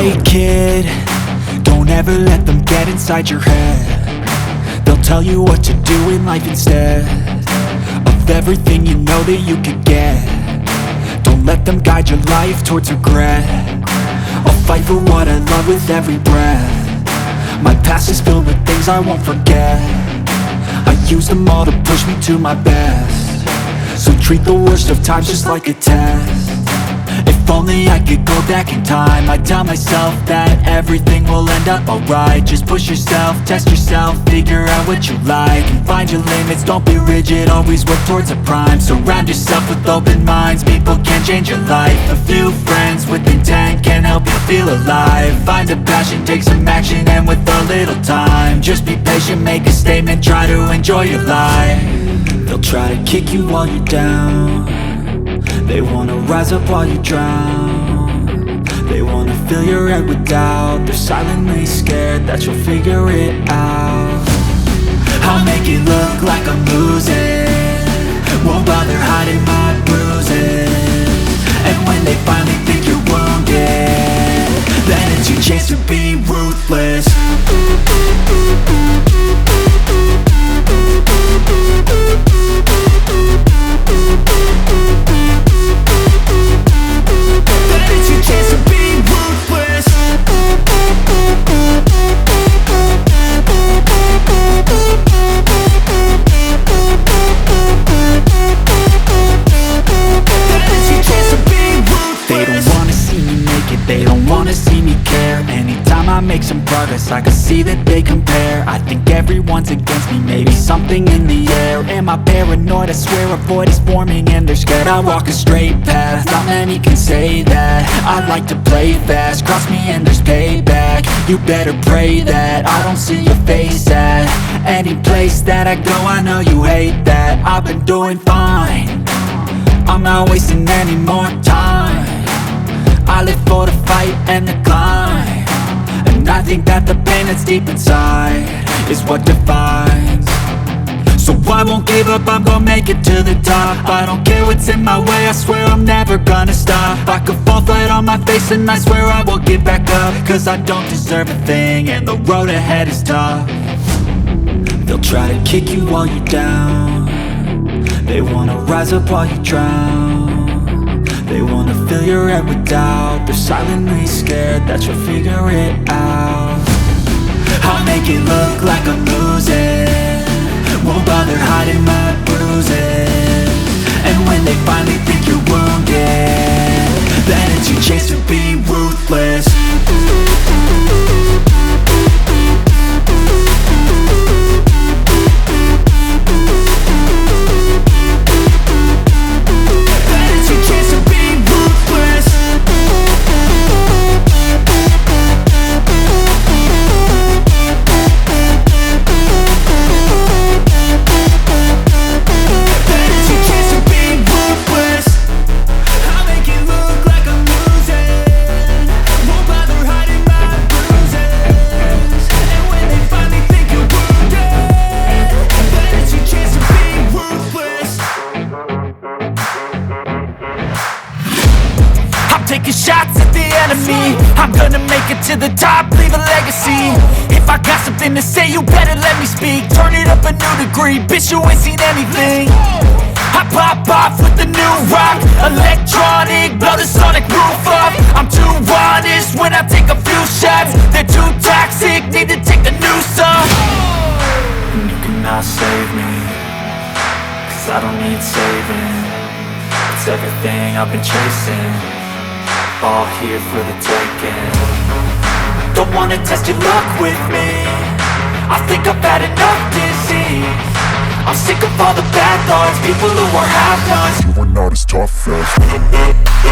Hey kid, don't ever let them get inside your head. They'll tell you what to do in life instead of everything you know that you could get. Don't let them guide your life towards regret. I'll fight for what I love with every breath. My past is filled with things I won't forget. I use them all to push me to my best. So treat the worst of times just like a test. If only I could go back in time, I'd tell myself that everything will end up alright. Just push yourself, test yourself, figure out what you like, and find your limits, don't be rigid, always work towards a prime. Surround yourself with open minds, people can change your life. A few friends with intent can help you feel alive. Find a passion, take some action, and with a little time, just be patient, make a statement, try to enjoy your life. They'll try to kick you while you're down. They wanna rise up while you drown. They wanna fill your head with doubt. They're silently scared that you'll figure it out. I'll make it look like I'm losing, won't bother hiding my bruises. And when they finally think you're wounded, then it's your chance to be ruthless. They don't wanna see me care. Anytime I make some progress, I can see that they compare. I think everyone's against me, maybe something in the air. Am I paranoid? I swear a void is forming and they're scared. I walk a straight path, not many can say that. I like to play fast, cross me and there's payback. You better pray that I don't see your face at any place that I go. I know you hate that. I've been doing fine, I'm not wasting any more time. I live for the fight and the climb, and I think that the pain that's deep inside is what defines. So I won't give up, I'm gonna make it to the top. I don't care what's in my way, I swear I'm never gonna stop. I could fall flat on my face and I swear I will get back up, cause I don't deserve a thing and the road ahead is tough. They'll try to kick you while you're down. They wanna rise up while you drown. They wanna fill your head with doubt. They're silently scared that you'll figure it out. I'll make it look like I'm losing, won't bother hiding my bruises. And when they finally think you're wounded, then it's your chance to be ruthless. Taking shots at the enemy, I'm gonna make it to the top, leave a legacy. If I got something to say, you better let me speak. Turn it up a new degree, bitch, you ain't seen anything. I pop off with the new rock, electronic, blow the sonic roof up. I'm too honest when I take a few shots. They're too toxic, need to take the noose off. And you cannot save me, cause I don't need saving. It's everything I've been chasing, all here for the taking. Don't wanna test your luck with me, I think I've had enough disease. I'm sick of all the bad thoughts, people who are half-nots. You are not as tough as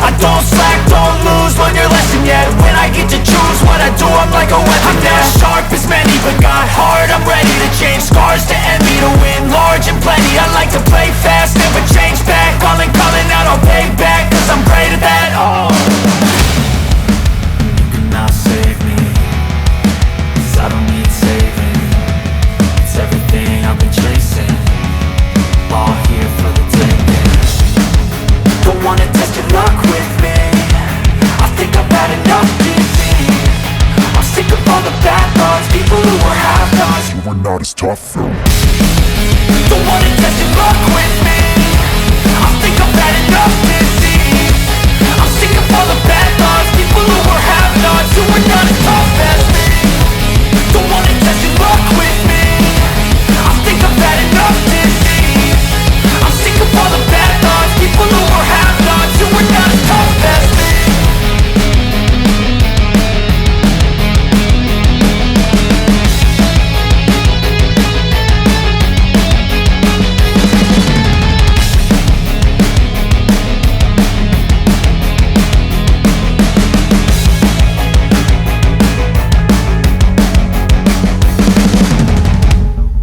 I don't slack, don't lose, learn your lesson yet. When I get to choose what I do, I'm like a weapon. I'm not sharp life is many, but got heart, I'm ready to change. Scars to envy, to win large and plenty. I like to play fast, never change back. Calling out, I'll pay back, cause I'm great at that. Oh, you cannot save me, cause I don't need saving. It's everything I've been chasing, all here for the taking. Don't wanna test your luck with me, I think I've had enough giving. I'm sick of all the bad thoughts, people who are half-nots, You were not as tough though. don't wanna test your